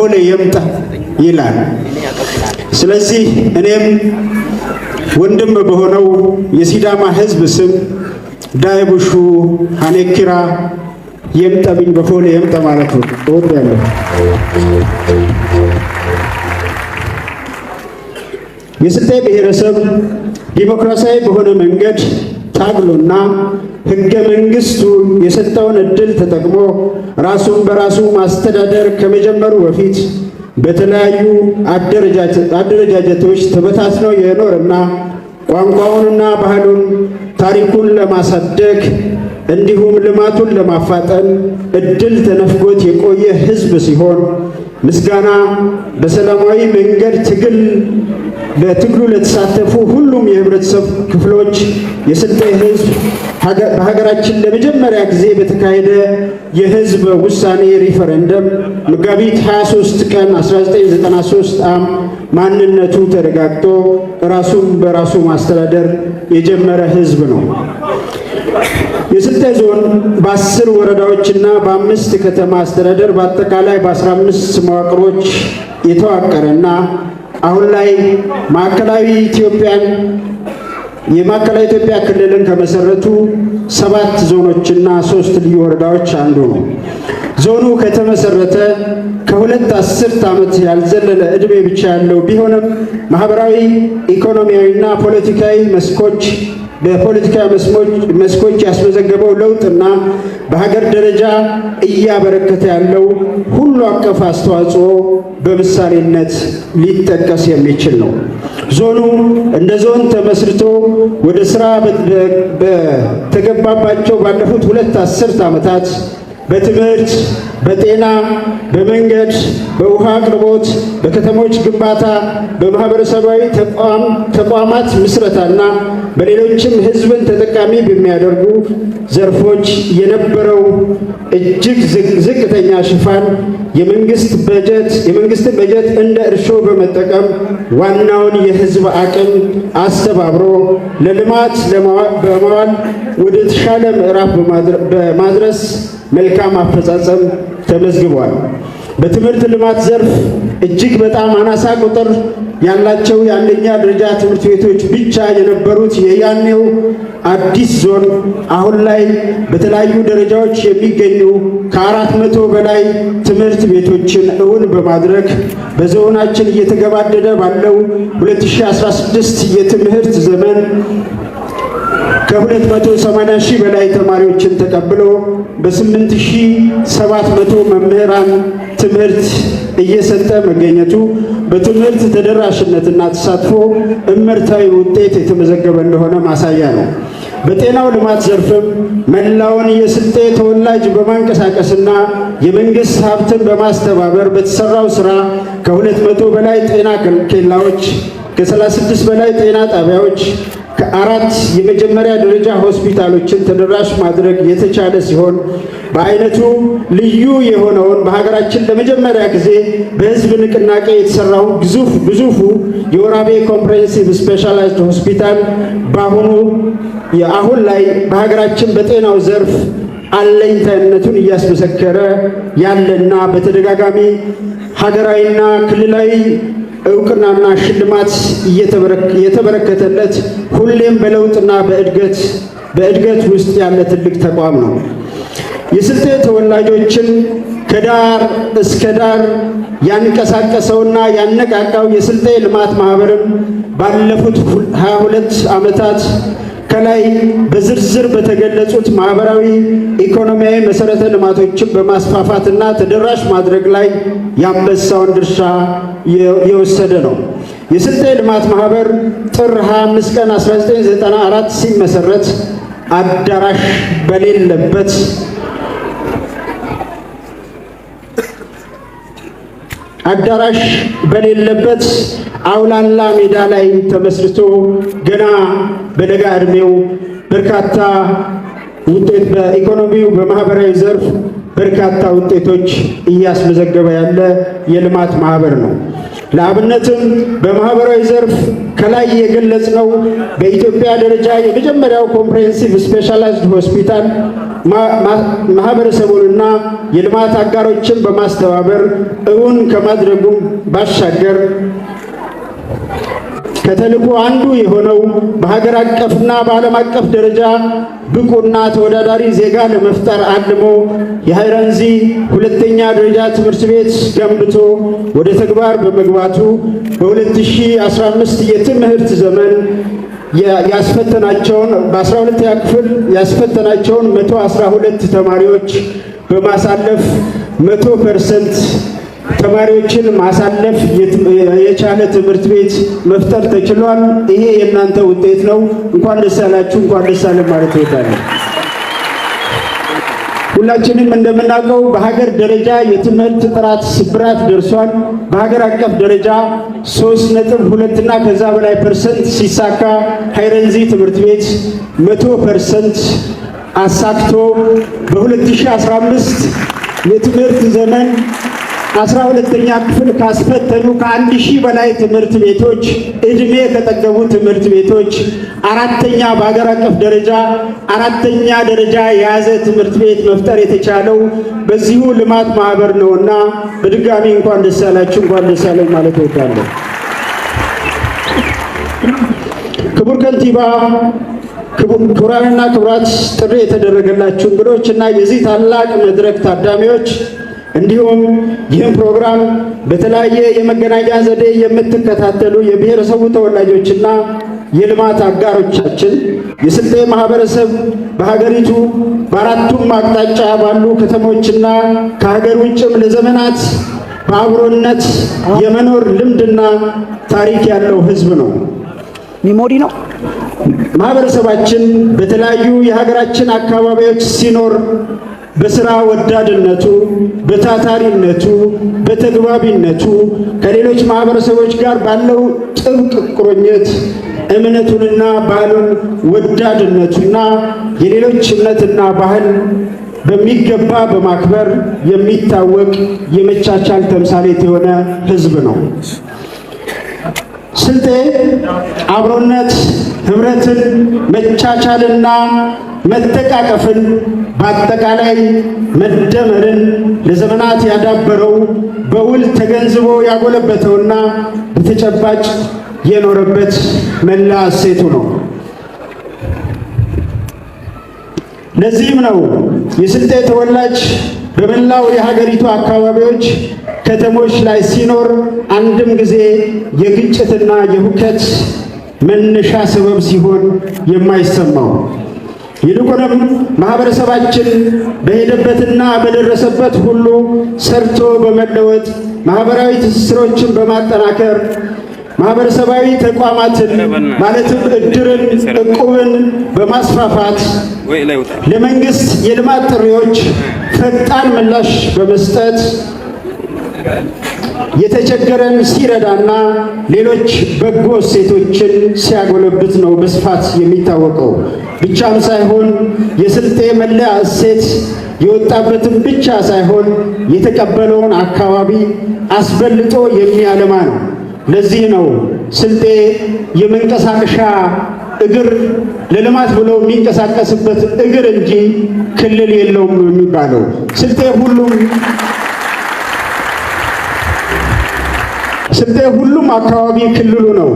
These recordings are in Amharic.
በሆነ የምጣ ይላል። ስለዚህ እኔም ወንድም በሆነው የሲዳማ ሕዝብ ስም ዳይቡሹ ሀኔኪራ የምጠብኝ በሆነ የምጣ ማለት ነው እወዳለሁ። የስልጤ ብሔረሰብ ዲሞክራሲያዊ በሆነ መንገድ ታግሎና ሕገ መንግሥቱ የሰጠውን ዕድል ተጠቅሞ ራሱን በራሱ ማስተዳደር ከመጀመሩ በፊት በተለያዩ አደረጃጀቶች ተበታትነው የኖረና ቋንቋውንና ባህሉን ታሪኩን ለማሳደግ እንዲሁም ልማቱን ለማፋጠን ዕድል ተነፍጎት የቆየ ሕዝብ ሲሆን ምስጋና በሰላማዊ መንገድ በትግሉ ለተሳተፉ ሁሉም የህብረተሰብ ክፍሎች የስልጤ ሕዝብ በሀገራችን ለመጀመሪያ ጊዜ በተካሄደ የህዝብ ውሳኔ ሪፈረንደም መጋቢት 23 ቀን 1993 ዓ.ም ማንነቱ ተረጋግጦ ራሱን በራሱ ማስተዳደር የጀመረ ሕዝብ ነው። የስልጤ ዞን በ10 ወረዳዎችና በ5 ከተማ አስተዳደር በአጠቃላይ በ15 መዋቅሮች የተዋቀረና አሁን ላይ የማዕከላዊ ኢትዮጵያ ክልልን ከመሰረቱ 7 ዞኖችና 3 ልዩ ወረዳዎች አንዱ ነው። ዞኑ ከተመሰረተ ከ2 አስርት ዓመት ያልዘለለ ዕድሜ ብቻ ያለው ቢሆንም ማህበራዊ፣ ኢኮኖሚያዊና ፖለቲካዊ መስኮች ያስመዘገበው ለውጥና በሀገር ደረጃ እያበረከተ ያለው ሁሉ አቀፍ አስተዋጽኦ በምሳሌነት ሊጠቀስ የሚችል ነው። ዞኑ እንደ ዞን ተመስርቶ ወደ ስራ በተገባባቸው ባለፉት 2 አስርት ዓመታት በትምህርት፣ በጤና፣ በመንገድ፣ በውሃ አቅርቦት፣ በከተሞች ግንባታ፣ በማህበረሰባዊ ተቋማት ምስረታና በሌሎችም ሕዝብን ተጠቃሚ በሚያደርጉ ዘርፎች የነበረው እጅግ ዝቅተኛ ሽፋን የመንግስትን በጀት እንደ እርሾ በመጠቀም ዋናውን የሕዝብ አቅም አስተባብሮ ለልማት በማዋል ወደ ተሻለ ምዕራፍ በማድረስ መልካም አፈጻጸም ተመዝግቧል። በትምህርት ልማት ዘርፍ እጅግ በጣም አናሳ ቁጥር ያላቸው የአንደኛ ደረጃ ትምህርት ቤቶች ብቻ የነበሩት የያኔው አዲስ ዞን አሁን ላይ በተለያዩ ደረጃዎች የሚገኙ ከ400 በላይ ትምህርት ቤቶችን እውን በማድረግ በዞናችን እየተገባደደ ባለው 2016 የትምህርት ዘመን ከ280 ሺህ በላይ ተማሪዎችን ተቀብሎ በ8700 መምህራን ትምህርት እየሰጠ መገኘቱ በትምህርት ተደራሽነትና ተሳትፎ እምርታዊ ውጤት የተመዘገበ እንደሆነ ማሳያ ነው። በጤናው ልማት ዘርፍም መላውን የስልጤ ተወላጅ በማንቀሳቀስና የመንግስት ሀብትን በማስተባበር በተሰራው ስራ ከ200 በላይ ጤና ኬላዎች፣ ከ36 በላይ ጤና ጣቢያዎች፣ ከ4 የመጀመሪያ ደረጃ ሆስፒታሎችን ተደራሽ ማድረግ የተቻለ ሲሆን በአይነቱ ልዩ የሆነውን በሀገራችን ለመጀመሪያ ጊዜ በህዝብ ንቅናቄ የተሰራው ግዙፉ የወራቤ ኮምፕሬሄንሲቭ ስፔሻላይዝድ ሆስፒታል አሁን ላይ በሀገራችን በጤናው ዘርፍ አለኝታነቱን እያስመሰከረ ያለና በተደጋጋሚ ሀገራዊና ክልላዊ እውቅናና ሽልማት የተበረከተለት ሁሌም በለውጥና በእድገት ውስጥ ያለ ትልቅ ተቋም ነው። የስልጤ ተወላጆችን ከዳር እስከ ዳር ያንቀሳቀሰውና ያነቃቃው የስልጤ ልማት ማህበርም ባለፉት 22 ዓመታት ከላይ በዝርዝር በተገለጹት ማህበራዊ፣ ኢኮኖሚያዊ መሰረተ ልማቶችን በማስፋፋትና ተደራሽ ማድረግ ላይ የአንበሳውን ድርሻ የወሰደ ነው። የስልጤ ልማት ማህበር ጥር 25 ቀን 1994 ሲመሰረት አዳራሽ በሌለበት አውላላ ሜዳ ላይ ተመስርቶ ገና በለጋ ዕድሜው በርካታ ውጤት በኢኮኖሚው በማህበራዊ ዘርፍ በርካታ ውጤቶች እያስመዘገበ ያለ የልማት ማህበር ነው። ለአብነትም በማህበራዊ ዘርፍ ከላይ የገለጽነው በኢትዮጵያ ደረጃ የመጀመሪያው ኮምፕሬሄንሲቭ ስፔሻላይዝድ ሆስፒታል ማህበረሰቡንና የልማት አጋሮችን በማስተባበር እውን ከማድረጉ ባሻገር ከተልዕኮ አንዱ የሆነው በሀገር አቀፍና በዓለም አቀፍ ደረጃ ብቁና ተወዳዳሪ ዜጋ ለመፍጠር አልሞ የሃይረንዚ ሁለተኛ ደረጃ ትምህርት ቤት ገንብቶ ወደ ተግባር በመግባቱ በ2015 የትምህርት ዘመን ያስፈተናቸውን በ12ኛ ክፍል ያስፈተናቸውን 112 ተማሪዎች በማሳለፍ 100% ተማሪዎችን ማሳለፍ የቻለ ትምህርት ቤት መፍጠር ተችሏል። ይሄ የእናንተ ውጤት ነው። እንኳን ደስ ያላችሁ፣ እንኳን ደስ አለን ማለት እወዳለሁ። ሁላችንም እንደምናውቀው በሀገር ደረጃ የትምህርት ጥራት ስብራት ደርሷል። በሀገር አቀፍ ደረጃ 3.2 እና ከዛ በላይ % ሲሳካ ሃይረንዚ ትምህርት ቤት 100% አሳክቶ በ2015 የትምህርት ዘመን 12ኛ ክፍል ካስፈተኑ ከ1000 በላይ ትምህርት ቤቶች እድሜ ከጠገቡ ትምህርት ቤቶች አራተኛ በሀገር አቀፍ ደረጃ አራተኛ ደረጃ የያዘ ትምህርት ቤት መፍጠር የተቻለው በዚሁ ልማት ማህበር ነውና በድጋሚ እንኳን ደስ ያላችሁ፣ እንኳን ደስ ያለን ማለት እወዳለሁ። ክቡር ከንቲባ፣ ክቡራንና ክቡራት፣ ጥሪ የተደረገላችሁ እንግዶች እና የዚህ ታላቅ መድረክ ታዳሚዎች እንዲሁም ይህን ፕሮግራም በተለያየ የመገናኛ ዘዴ የምትከታተሉ የብሔረሰቡ ተወላጆችና የልማት አጋሮቻችን የስልጤ ማህበረሰብ በሀገሪቱ በአራቱም አቅጣጫ ባሉ ከተሞችና ከሀገር ውጭም ለዘመናት በአብሮነት የመኖር ልምድና ታሪክ ያለው ህዝብ ነው። ሚሞሪ ነው። ማህበረሰባችን በተለያዩ የሀገራችን አካባቢዎች ሲኖር በስራ ወዳድነቱ፣ በታታሪነቱ፣ በተግባቢነቱ ከሌሎች ማህበረሰቦች ጋር ባለው ጥብቅ ቁርኝት እምነቱንና ባህሉን ወዳድነቱና የሌሎች እምነትና ባህል በሚገባ በማክበር የሚታወቅ የመቻቻል ተምሳሌት የሆነ ህዝብ ነው። ስልጤ አብሮነት፣ ህብረትን፣ መቻቻልና መተቃቀፍን በአጠቃላይ መደመርን ለዘመናት ያዳበረው በውል ተገንዝቦ ያጎለበተውና በተጨባጭ የኖረበት መላ እሴቱ ነው። ለዚህም ነው የስልጤ ተወላጅ በመላው የሀገሪቱ አካባቢዎች ከተሞች ላይ ሲኖር አንድም ጊዜ የግጭትና የሁከት መነሻ ሰበብ ሲሆን የማይሰማው። ይልቁንም ማህበረሰባችን በሄደበትና በደረሰበት ሁሉ ሰርቶ በመለወጥ ማህበራዊ ትስስሮችን በማጠናከር ማህበረሰባዊ ተቋማትን ማለትም እድርን፣ እቁብን በማስፋፋት ለመንግስት የልማት ጥሪዎች ፈጣን ምላሽ በመስጠት የተቸገረን ሲረዳና ሌሎች በጎ እሴቶችን ሲያጎለብት ነው በስፋት የሚታወቀው። ብቻም ሳይሆን የስልጤ መለያ እሴት የወጣበትን ብቻ ሳይሆን የተቀበለውን አካባቢ አስበልጦ የሚያለማ ነው። ለዚህ ነው ስልጤ የመንቀሳቀሻ እግር ለልማት ብሎ የሚንቀሳቀስበት እግር እንጂ ክልል የለውም የሚባለው። ስልጤ ሁሉም አካባቢ ክልሉ ነው።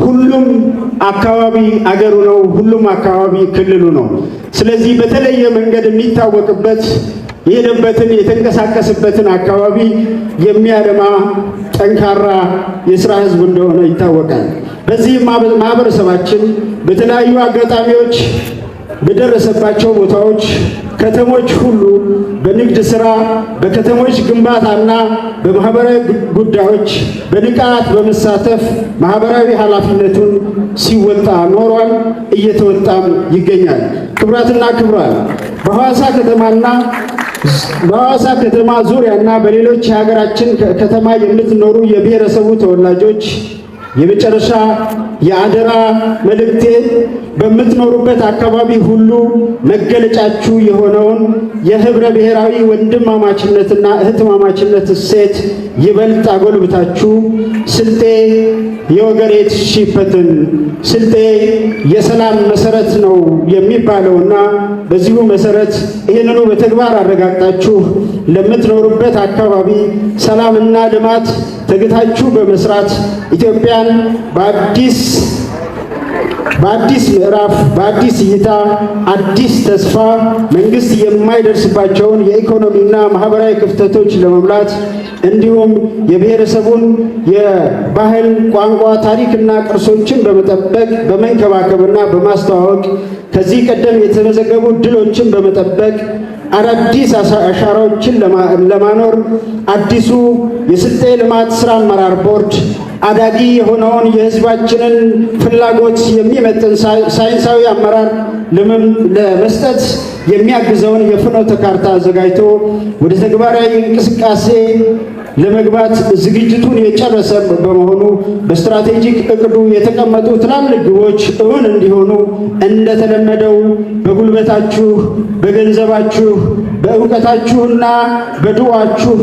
ሁሉም አካባቢ አገሩ ነው። ሁሉም አካባቢ ክልሉ ነው። ስለዚህ በተለየ መንገድ የሚታወቅበት የሄደበትን የተንቀሳቀስበትን አካባቢ የሚያለማ ጠንካራ የሥራ ሕዝብ እንደሆነ ይታወቃል። በዚህም ማህበረሰባችን በተለያዩ አጋጣሚዎች በደረሰባቸው ቦታዎች ከተሞች ሁሉ በንግድ ሥራ፣ በከተሞች ግንባታና በማህበራዊ ጉዳዮች በንቃት በመሳተፍ ማህበራዊ ኃላፊነቱን ሲወጣ ኖሯል፣ እየተወጣም ይገኛል። ክቡራትና ክቡራን፣ በሐዋሳ ከተማ ዙሪያና በሌሎች የሀገራችን ከተማ የምትኖሩ የብሔረሰቡ ተወላጆች የመጨረሻ የአደራ መልእክቴ በምትኖሩበት አካባቢ ሁሉ መገለጫችሁ የሆነውን የህብረ ብሔራዊ ወንድማማችነትና እህትማማችነት እሴት ይበልጥ አጎልብታችሁ ስልጤ የወገሬት ሺፈትን ስልጤ የሰላም መሰረት ነው የሚባለውና በዚሁ መሰረት ይህንኑ በተግባር አረጋግጣችሁ ለምትኖሩበት አካባቢ ሰላምና ልማት ተግታችሁ በመስራት ኢትዮጵያን በአዲስ ምዕራፍ በአዲስ እይታ አዲስ ተስፋ መንግስት የማይደርስባቸውን የኢኮኖሚና ማህበራዊ ክፍተቶች ለመሙላት እንዲሁም የብሔረሰቡን የባህል ቋንቋ፣ ታሪክና ቅርሶችን በመጠበቅ በመንከባከብና በማስተዋወቅ ከዚህ ቀደም የተመዘገቡ ድሎችን በመጠበቅ አዳዲስ አሻራዎችን ለማኖር አዲሱ የስልጤ ልማት ስራ አመራር ቦርድ አዳጊ የሆነውን የህዝባችንን ፍላጎት የሚመጥን ሳይንሳዊ አመራር ለመስጠት የሚያግዘውን የፍኖተ ካርታ አዘጋጅቶ ወደ ተግባራዊ እንቅስቃሴ ለመግባት ዝግጅቱን የጨረሰ በመሆኑ በስትራቴጂክ እቅዱ የተቀመጡ ትላልቅ ግቦች እውን እንዲሆኑ እንደተለመደው በጉልበታችሁ፣ በገንዘባችሁ፣ በእውቀታችሁና በድዋችሁ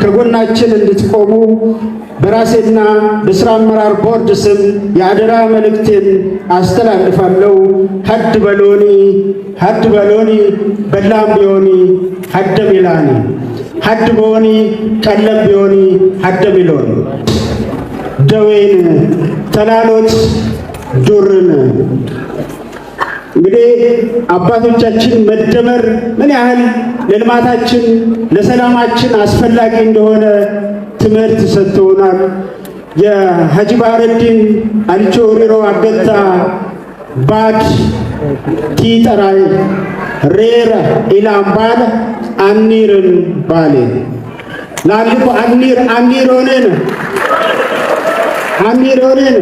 ከጎናችን እንድትቆሙ በራሴና በስራ አመራር ቦርድ ስም የአደራ መልእክቴን አስተላልፋለሁ። ሀድ በሎኒ በላም ቢዮኒ ሀደ ሚላኒ ሀድ በሆኒ ቀለም ቢሆኒ ሀደ ሚሎን ደዌን ተላሎት ዱርን። እንግዲህ አባቶቻችን መደመር ምን ያህል ለልማታችን ለሰላማችን አስፈላጊ እንደሆነ ትምህርት ሰጥተውናል። የሀጂ ባህረዲን አልቾ ሪሮ አገታ ባድ ቲጠራይ ሬረ ኢላምባል አኒርን ባሌ ላልኩ አኒሮንን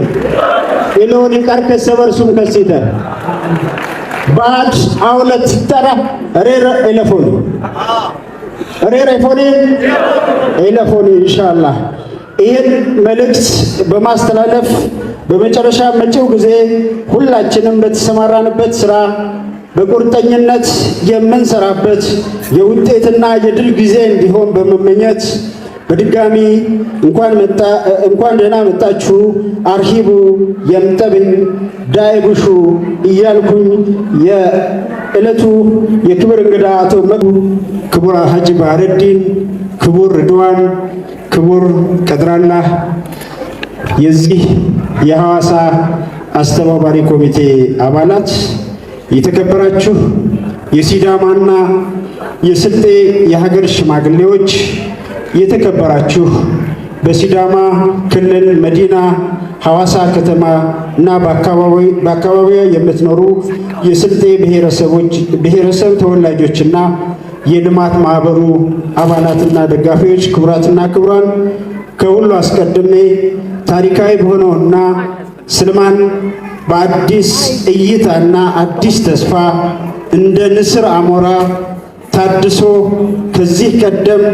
ኢሎኒ ቀርከ ሰበርሱም ከሲተር ባድ አውለት ተራ ሬረ ኢለፎን ሬረ ኢለፎን ኢንሻአላህ። ይህን መልእክት በማስተላለፍ በመጨረሻ መጪው ጊዜ ሁላችንም በተሰማራንበት ስራ በቁርጠኝነት የምንሰራበት የውጤትና የድል ጊዜ እንዲሆን በመመኘት በድጋሚ እንኳን ደህና መጣችሁ አርሂቡ የምጠብኝ ዳይቡሹ እያልኩኝ የዕለቱ የክብር እንግዳ አቶ ክቡር ሀጂ ባህረዲን፣ ክቡር ርድዋን፣ ክቡር ቀድራላህ የዚህ የሐዋሳ አስተባባሪ ኮሚቴ አባላት፣ የተከበራችሁ የሲዳማና የስልጤ የሀገር ሽማግሌዎች፣ የተከበራችሁ በሲዳማ ክልል መዲና ሐዋሳ ከተማ እና በአካባቢው የምትኖሩ የስልጤ ብሔረሰብ ተወላጆችና የልማት ማህበሩ አባላትና ደጋፊዎች፣ ክቡራትና ክቡራን፣ ከሁሉ አስቀድሜ ታሪካዊ በሆነውና ስልማን በአዲስ እይታና አዲስ ተስፋ እንደ ንስር አሞራ ታድሶ ከዚህ ቀደም